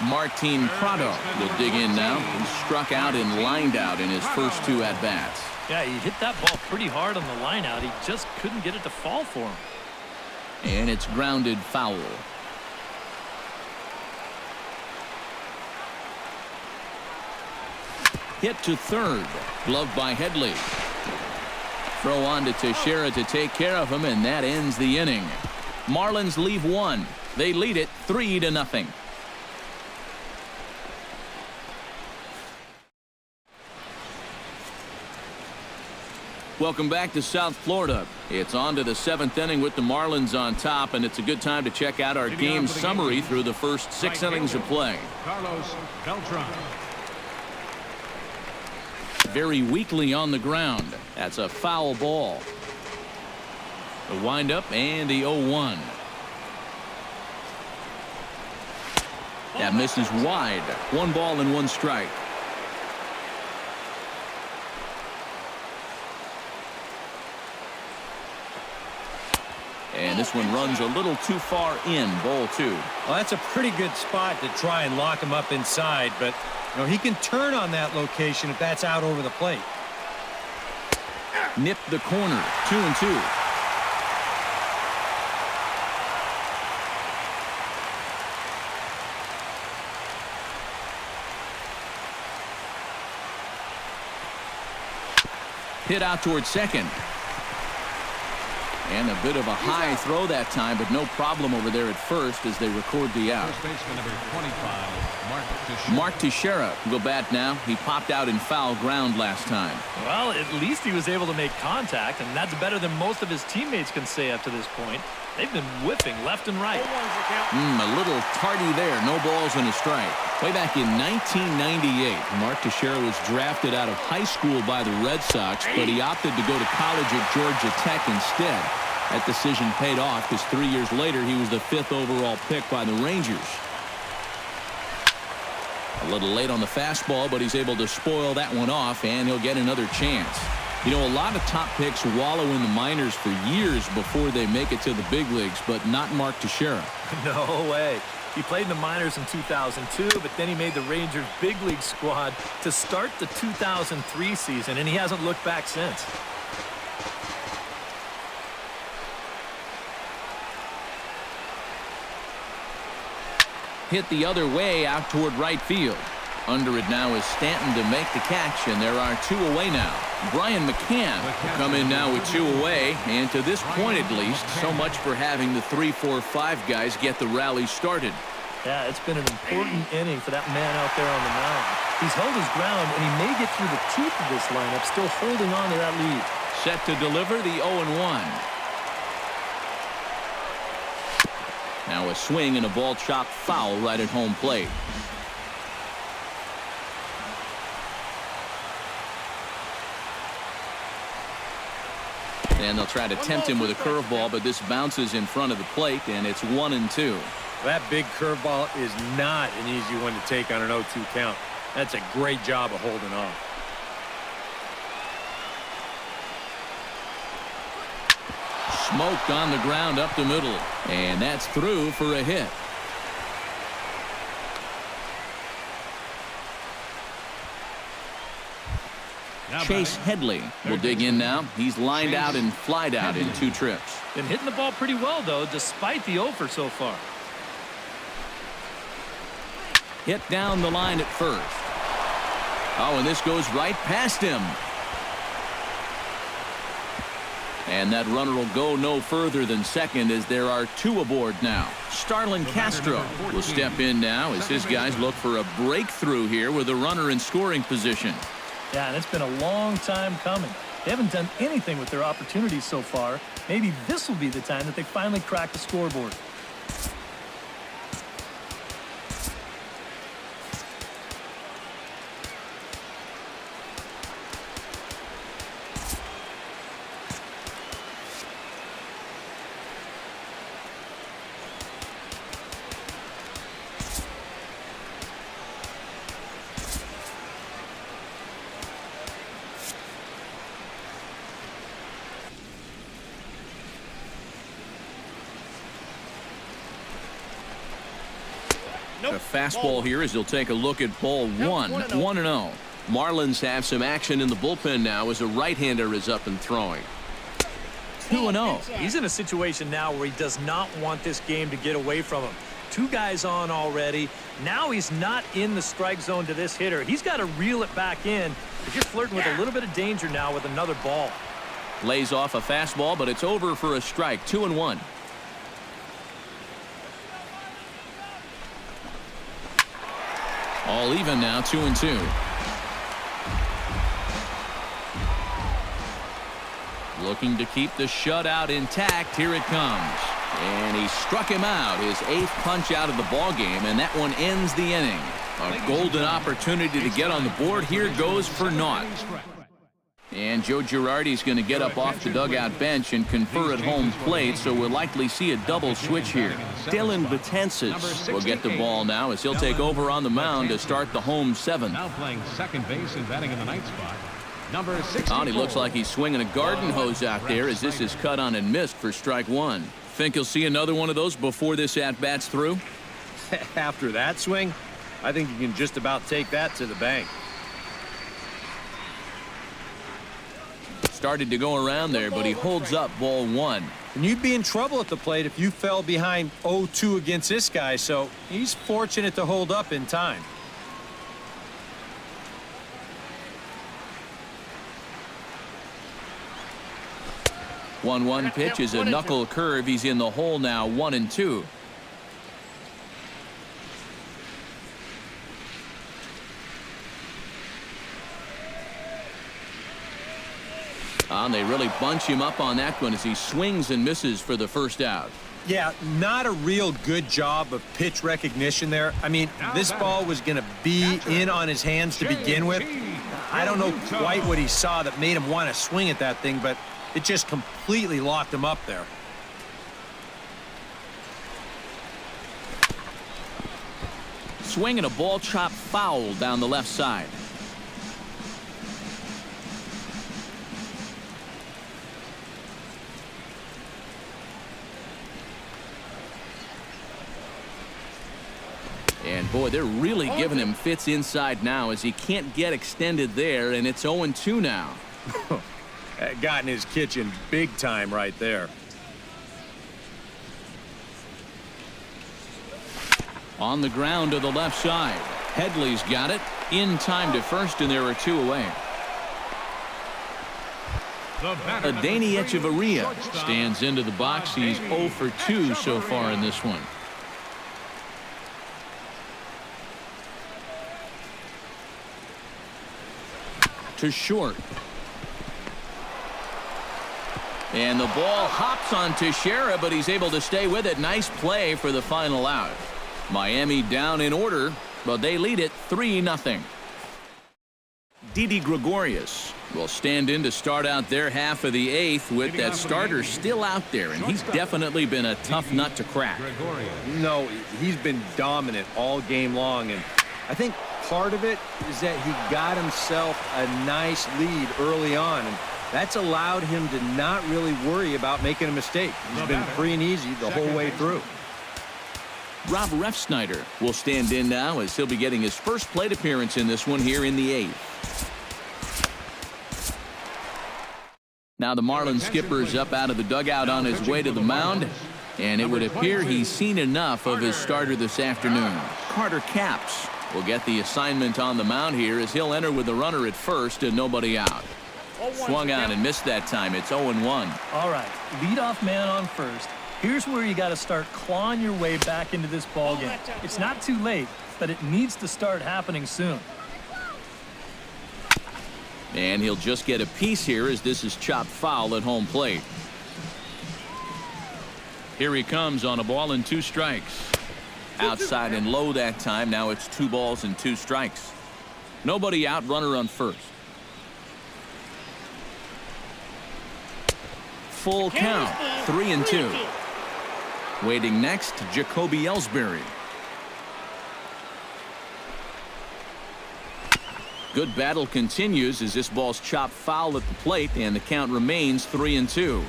Martin Prado will dig in now. He struck out and lined out in his first 2 at-bats. Yeah, he hit that ball pretty hard on the line out. He just couldn't get it to fall for him. And it's grounded foul. Hit to third. Gloved by Headley. Throw on to Teixeira to take care of him, and that ends the inning. Marlins leave 1. They lead it 3-0. Welcome back to South Florida. It's on to the 7th inning with the Marlins on top, and it's a good time to check out our game summary through the first 6 innings of play. Carlos Beltran. Very weakly on the ground. That's a foul ball. The windup and the 0-1. That misses wide. 1 ball and 1 strike. And this one runs a little too far in. Ball 2. Well, that's a pretty good spot to try and lock him up inside, but he can turn on that location if that's out over the plate. Nipped the corner. 2-2. Hit out towards second. And a bit of a high throw that time, but no problem over there at first as they record the out. First baseman number 25, Mark Teixeira will go bat now. He popped out in foul ground last time. Well, at least he was able to make contact, and that's better than most of his teammates can say up to this point. They've been whiffing left and right. A little tardy there. No balls and a strike. Way back in 1998, Mark Teixeira was drafted out of high school by the Red Sox, but he opted to go to college at Georgia Tech instead. That decision paid off because 3 years later he was the 5th overall pick by the Rangers. A little late on the fastball, but he's able to spoil that one off, and he'll get another chance. A lot of top picks wallow in the minors for years before they make it to the big leagues, but not Mark Teixeira. No way. He played in the minors in 2002, but then he made the Rangers big league squad to start the 2003 season, and he hasn't looked back since. Hit the other way out toward right field. Under it now is Stanton to make the catch, and there are 2 away now. Brian McCann will come in now with 2 away, and to this point at least, so much for having the 3, 4, 5 guys get the rally started. Yeah, it's been an important inning for that man out there on the mound. He's held his ground, and he may get through the teeth of this lineup, still holding on to that lead. Set to deliver the 0-1. Now a swing and a ball chopped foul right at home plate. And they'll try to tempt him with a curveball, but this bounces in front of the plate, and it's 1-2. That big curveball is not an easy one to take on an 0-2 count. That's a great job of holding off. Smoked on the ground up the middle, and that's through for a hit. Chase Headley will dig in now. He's lined out and flied out in 2 trips. Been hitting the ball pretty well, though, despite the offer so far. Hit down the line at first. Oh, and this goes right past him. And that runner will go no further than second as there are 2 aboard now. Starlin Castro will step in now as his guys look for a breakthrough here with a runner in scoring position. Yeah, and it's been a long time coming. They haven't done anything with their opportunities so far. Maybe this will be the time that they finally crack the scoreboard. fastball here as he'll take a look at ball one. 1-0. Marlins have some action in the bullpen now as a right-hander is up and throwing. 2-0. He's in a situation now where he does not want this game to get away from him. 2 guys on already. Now he's not in the strike zone to this hitter. He's got to reel it back in. If you're flirting with a little bit of danger now with another ball. Lays off a fastball, but it's over for a strike. 2-1. All even now, 2-2. Looking to keep the shutout intact. Here it comes. And he struck him out. His 8th punch out of the ball game, and that one ends the inning. A golden opportunity to get on the board. Here goes for naught. And Joe Girardi's going to get up off the dugout bench and confer at home plate, so we'll likely see a double switch here. Dylan Betances will get the ball now as he'll take over on the mound to start the home 7th. Now playing second base and batting in the ninth spot. Number 64. Oh, he looks like he's swinging a garden hose out there as this is cut on and missed for strike 1. Think you'll see another one of those before this at-bat's through? After that swing, I think you can just about take that to the bank. Started to go around there, but he holds up ball 1. And you'd be in trouble at the plate if you fell behind 0-2 against this guy, so he's fortunate to hold up in time. 1-1 pitch is a knuckle curve. He's in the hole now, 1-2. And they really bunch him up on that one as he swings and misses for the first out. Yeah, not a real good job of pitch recognition there. I mean, this ball was going to be in on his hands to begin with. I don't know quite what he saw that made him want to swing at that thing, but it just completely locked him up there. Swinging a ball chopped foul down the left side. And boy, they're really giving him fits inside now as he can't get extended there, and it's 0-2 now. Got in his kitchen big time right there. On the ground to the left side. Headley's got it in time to first, and there are 2 away. Adeiny Echeverria stands into the box. He's 0 for 2 so far in this one. To short. And the ball hops on Teixeira, but he's able to stay with it. Nice play for the final out. Miami down in order, but they lead it 3-0. Didi Gregorius will stand in to start out their half of the 8th with that starter still out there, and he's definitely been a tough nut to crack. No, he's been dominant all game long, and I think part of it is that he got himself a nice lead early on, and that's allowed him to not really worry about making a mistake. He's been free and easy the whole way through. Rob Refsnyder will stand in now as he'll be getting his first plate appearance in this one here in the 8th. Now the Marlins skipper's up out of the dugout on his way to the mound, and it would appear he's seen enough of his starter this afternoon. Carter Capps will get the assignment on the mound here as he'll enter with the runner at first and nobody out. Swung on and missed that time. It's 0-1. All right, leadoff man on first. Here's where you got to start clawing your way back into this ball game. It's not too late, but it needs to start happening soon. And he'll just get a piece here as this is chopped foul at home plate. Here he comes on a ball and 2 strikes. Outside and low that time. Now it's 2 balls and 2 strikes. Nobody out, runner on first. Full count, 3-2. Waiting next, Jacoby Ellsbury. Good battle continues as this ball's chopped foul at the plate, and the count remains 3-2.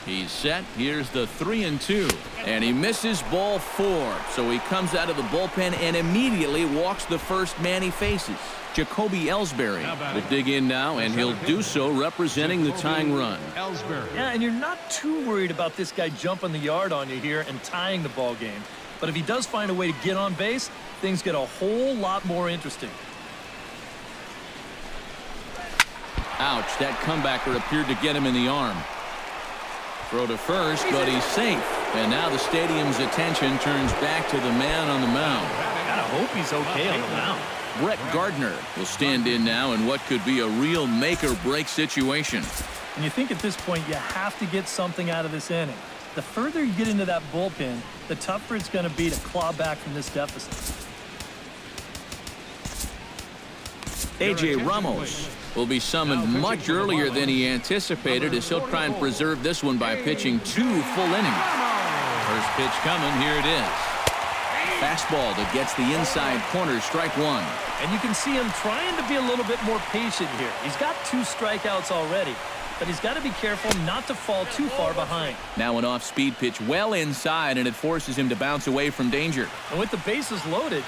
He's set. Here's the 3-2. And he misses ball 4. So he comes out of the bullpen and immediately walks the first man he faces. Jacoby Ellsbury will dig in now, and he'll do so representing the tying run. Yeah, and you're not too worried about this guy jumping the yard on you here and tying the ball game. But if he does find a way to get on base, things get a whole lot more interesting. Ouch, that comebacker appeared to get him in the arm. Throw to first, but he's safe. And now the stadium's attention turns back to the man on the mound. Gotta hope he's okay on the mound. Brett Gardner will stand in now in what could be a real make-or-break situation. And you think at this point you have to get something out of this inning. The further you get into that bullpen, the tougher it's going to be to claw back from this deficit. A.J. Ramos will be summoned much earlier than he anticipated as he'll try and preserve this one by pitching 2 full innings. First pitch coming, here it is. Fastball that gets the inside corner, strike 1. And you can see him trying to be a little bit more patient here. He's got 2 strikeouts already, but he's got to be careful not to fall too far behind. Now an off-speed pitch well inside, and it forces him to bounce away from danger. And with the bases loaded,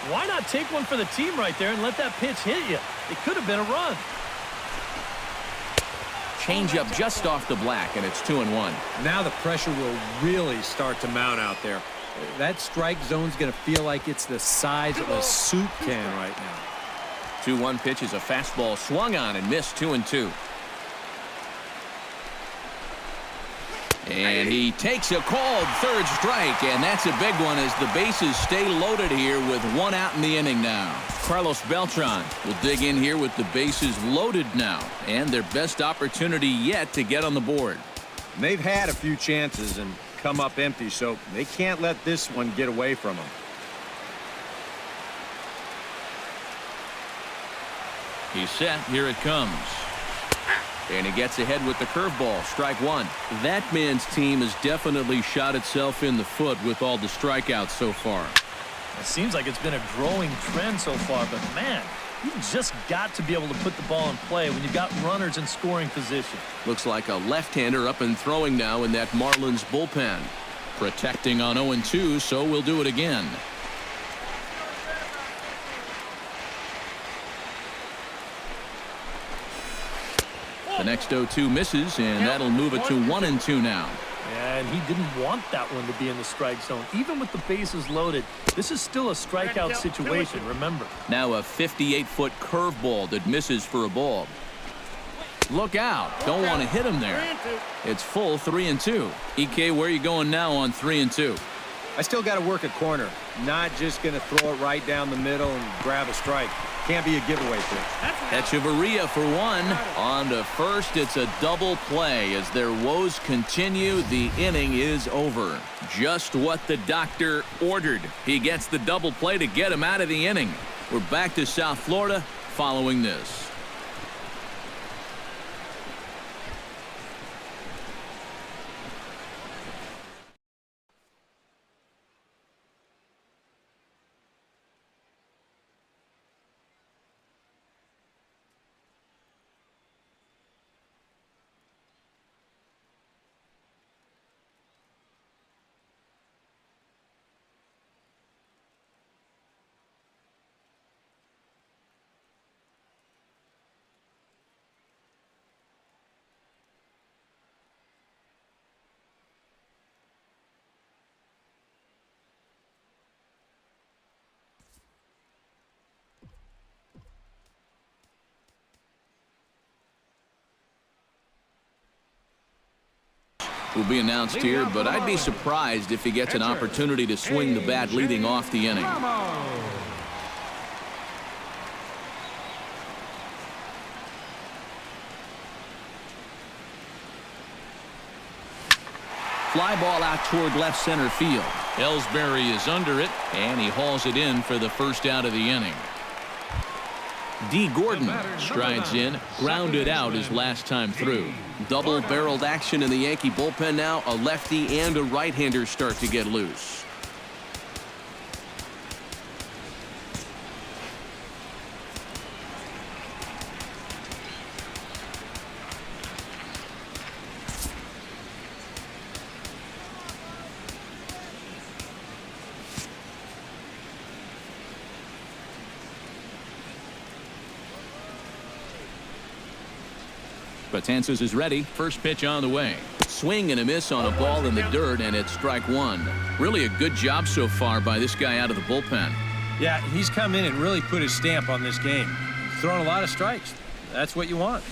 why not take one for the team right there and let that pitch hit you? It could have been a run. Changeup just off the black, and it's 2-1. Now the pressure will really start to mount out there. That strike zone's going to feel like it's the size of a soup can right now. 2-1 pitch is a fastball swung on and missed, 2-2. And he takes a called third strike, and that's a big one as the bases stay loaded here with 1 out in the inning now. Carlos Beltran will dig in here with the bases loaded now, and their best opportunity yet to get on the board. And they've had a few chances and come up empty, so they can't let this one get away from them. He's set. Here it comes. And he gets ahead with the curveball, strike 1. That man's team has definitely shot itself in the foot with all the strikeouts so far. It seems like it's been a growing trend so far, but man, you just got to be able to put the ball in play when you've got runners in scoring position. Looks like a left-hander up and throwing now in that Marlins bullpen. Protecting on 0-2, so we'll do it again. The next 0-2 misses, and that'll move it to 1-2 now. And he didn't want that one to be in the strike zone. Even with the bases loaded, this is still a strikeout situation, remember. Now a 58-foot curveball that misses for a ball. Look out. Don't want to hit him there. It's full 3-2. EK, where are you going now on 3-2? I still got to work a corner. Not just going to throw it right down the middle and grab a strike. Can't be a giveaway pitch. Echeverria for 1. On to first, it's a double play. As their woes continue, the inning is over. Just what the doctor ordered. He gets the double play to get him out of the inning. We're back to South Florida following this. Will be announced here, but I'd be surprised if he gets an opportunity to swing the bat leading off the inning. Fly ball out toward left center field. Ellsbury is under it, and he hauls it in for the first out of the inning. D. Gordon strides in, grounded out his last time through. Double-barreled action in the Yankee bullpen now. A lefty and a right-hander start to get loose. Betances is ready. First pitch on the way. Swing and a miss on a ball in the dirt, and it's strike one. Really a good job so far by this guy out of the bullpen. Yeah, he's come in and really put his stamp on this game. He's thrown a lot of strikes. That's what you want.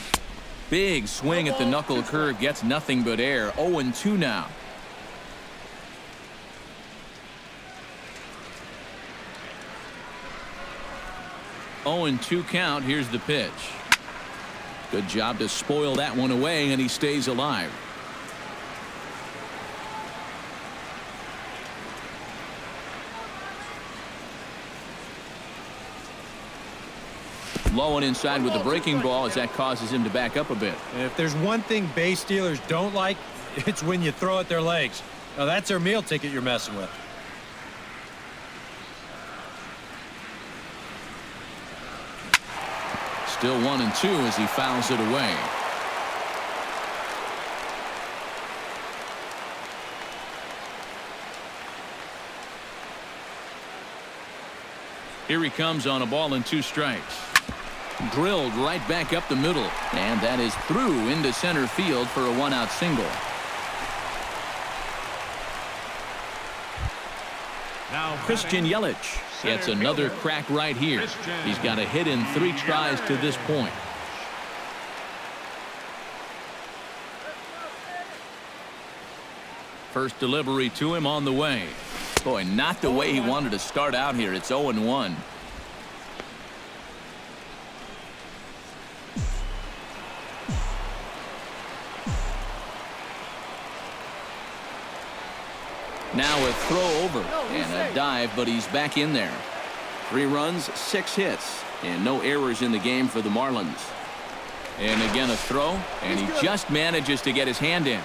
Big swing at the knuckle curve, gets nothing but air. 0-2 now. Oh, and 2 count. Here's the pitch. Good job to spoil that one away, and he stays alive. Low and inside with the breaking ball as that causes him to back up a bit. And if there's one thing base stealers don't like, it's when you throw at their legs. Now, that's their meal ticket you're messing with. Still 1-2 as he fouls it away. Here he comes on a ball and 2 strikes. Drilled right back up the middle, and that is through into center field for a 1-out single. Now Christian Yelich gets another crack right here. He's got a hit in 3 tries to this point. First delivery to him on the way. Boy, not the way he wanted to start out here. It's 0-1. Now a throw over and a dive, but he's back in there. 3 runs, 6 hits, and no errors in the game for the Marlins. And again a throw, and he just manages to get his hand in.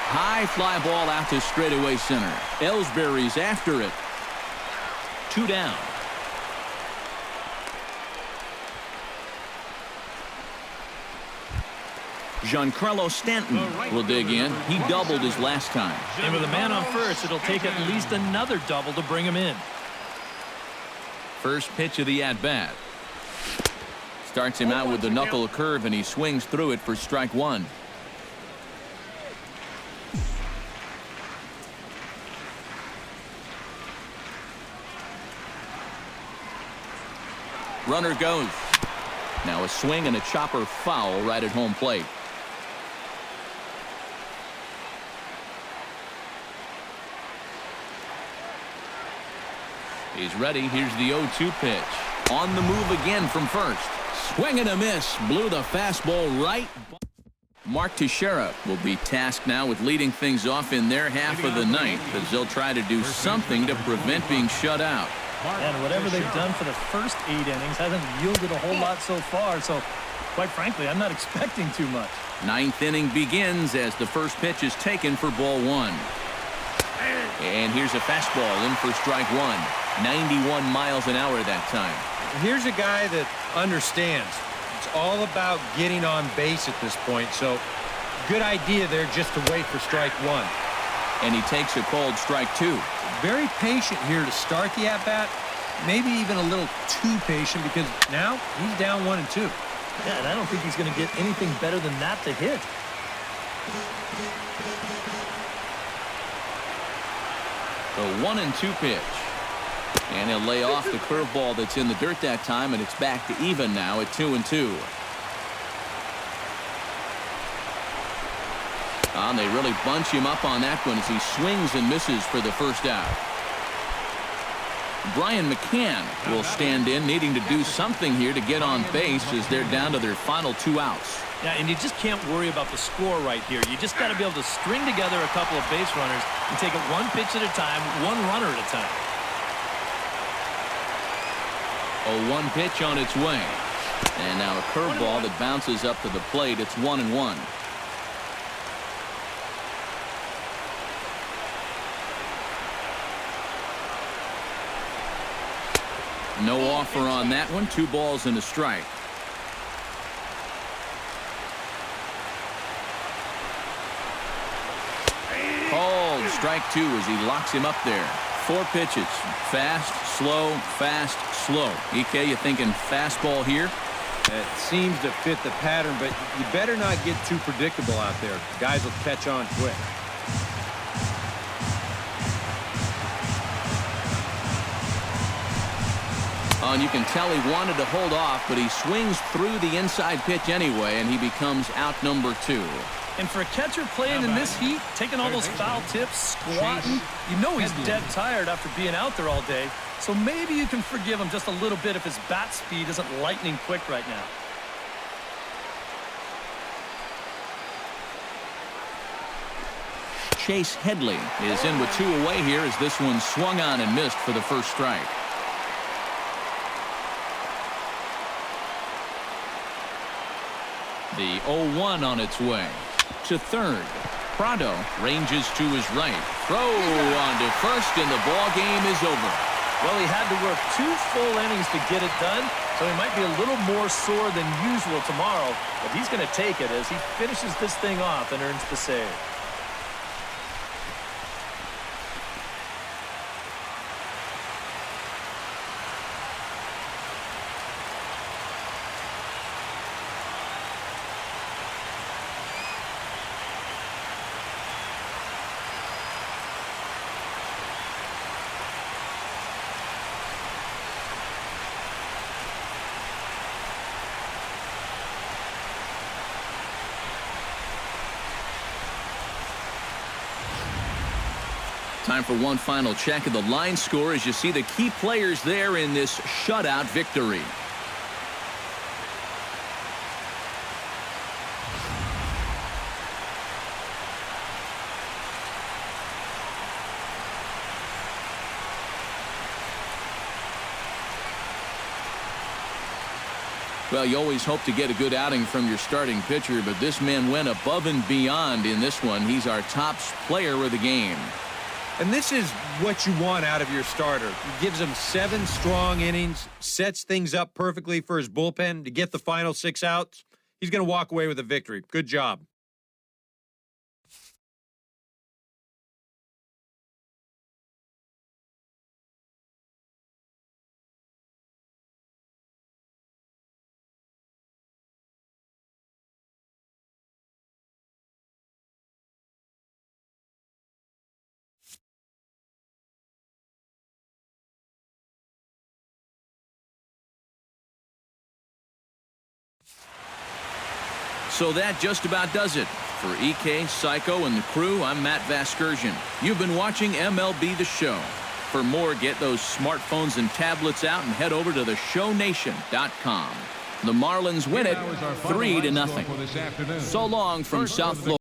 High fly ball out to straightaway center. Ellsbury's after it. 2 down. Giancarlo Stanton will dig in. He doubled his last time. And with a man on first, it'll take at least another double to bring him in. First pitch of the at-bat. Starts him out with the knuckle curve, and he swings through it for strike 1. Runner goes. Now a swing and a chopper foul right at home plate. He's ready. Here's the 0-2 pitch. On the move again from first. Swing and a miss. Blew the fastball right. Mark Teixeira will be tasked now with leading things off in their half of the ninth, as they'll try to do something to prevent being shut out. And whatever they've done for the first 8 innings hasn't yielded a whole lot so far. So, quite frankly, I'm not expecting too much. 9th inning begins as the first pitch is taken for ball 1. And here's a fastball in for strike 1. 91 miles an hour that time. Here's a guy that understands. It's all about getting on base at this point. So, good idea there just to wait for strike 1. And he takes a called strike 2. Very patient here to start the at-bat. Maybe even a little too patient because now he's down 1-2. Yeah, and I don't think he's going to get anything better than that to hit. The 1-2 pitch. And he'll lay off the curveball that's in the dirt that time, and it's back to even now at 2-2. And they really bunch him up on that one as he swings and misses for the first out. Brian McCann will stand in, needing to do something here to get on base as they're down to their final 2 outs. Yeah, and you just can't worry about the score right here. You just got to be able to string together a couple of base runners and take it 1 pitch at a time, 1 runner at a time. A 1 pitch on its way. And now a curveball that bounces up to the plate. It's 1-1. No offer on that one. 2 balls and a strike. Oh, strike two as he locks him up there. 4 pitches. Fast, slow, fast, slow. EK, you thinking fastball here? It seems to fit the pattern, but you better not get too predictable out there. Guys will catch on quick. Oh, and you can tell he wanted to hold off, but he swings through the inside pitch anyway, and he becomes out number 2. And for a catcher playing in this heat, taking all those foul tips, squatting, you know he's dead tired after being out there all day. So maybe you can forgive him just a little bit if his bat speed isn't lightning quick right now. Chase Headley is in with 2 away here as this one swung on and missed for the first strike. The 0-1 on its way. To third. Prado ranges to his right. Throw on to first, and the ball game is over. Well, he had to work 2 full innings to get it done, so he might be a little more sore than usual tomorrow, but he's going to take it as he finishes this thing off and earns the save. Time for one final check of the line score as you see the key players there in this shutout victory. Well, you always hope to get a good outing from your starting pitcher, but this man went above and beyond in this one. He's our top player of the game. And this is what you want out of your starter. He gives him 7 strong innings, sets things up perfectly for his bullpen to get the final 6 outs. He's going to walk away with a victory. Good job. So that just about does it. For EK, Psycho, and the crew, I'm Matt Vasgersian. You've been watching MLB The Show. For more, get those smartphones and tablets out and head over to theshownation.com. The Marlins win it 3-0. So long from South Florida.